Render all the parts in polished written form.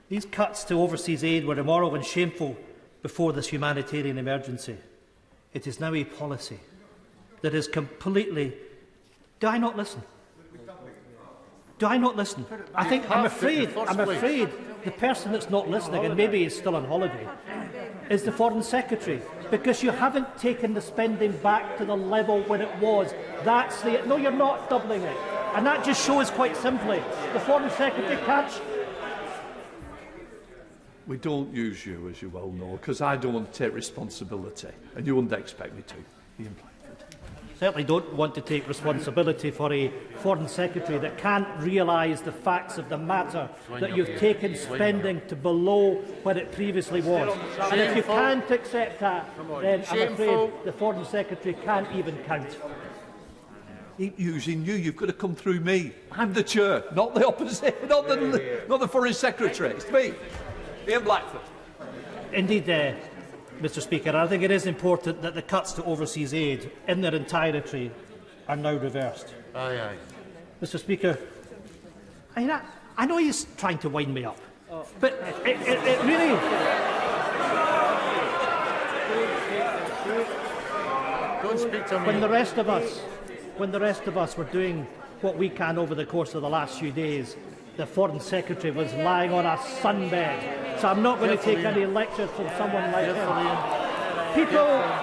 These cuts to overseas aid were immoral and shameful before this humanitarian emergency. It is now a policy that is completely... Do I not listen? Do I not listen? I'm afraid the person that's not listening, and maybe is still on holiday, is the Foreign Secretary, because you haven't taken the spending back to the level when it was. That's the... No, you're not doubling it. And that just shows quite simply the Foreign Secretary can't... We don't use you, as you well know, because I don't want to take responsibility, and you wouldn't expect me to. Ian Blackford. Certainly don't want to take responsibility for a Foreign Secretary that can't realise the facts of the matter, that you've taken spending to below where it previously was. And if you can't accept that, then I'm afraid the Foreign Secretary can't even count. Keep using you. You've got to come through me. I'm the chair, not the opposite, not the Foreign Secretary. It's me. Ian Blackford. Indeed, Mr Speaker, I think it is important that the cuts to overseas aid in their entirety are now reversed. Aye. Mr Speaker, I know he's trying to wind me up, but it really... Don't speak to me. When the rest of us were doing what we can over the course of the last few days, the Foreign Secretary was lying on a sunbed. So I'm not going to take any lectures from someone like him.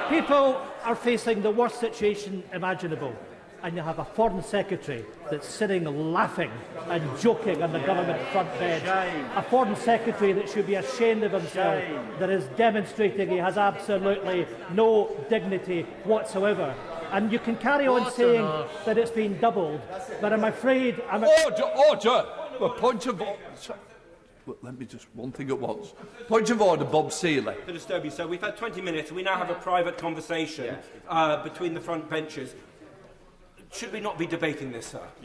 People are facing the worst situation imaginable, and you have a Foreign Secretary that's sitting laughing and joking on the government front bench. A Foreign Secretary that should be ashamed of himself, that is demonstrating he has absolutely no dignity whatsoever. And you can carry on saying that it's been doubled, but I'm afraid... Order! Well, point of order. Well, let me just one thing at once. Point of order, Bob Seeley. To disturb you, sir, we've had 20 minutes. We now have a private conversation between the front benches. Should we not be debating this, sir?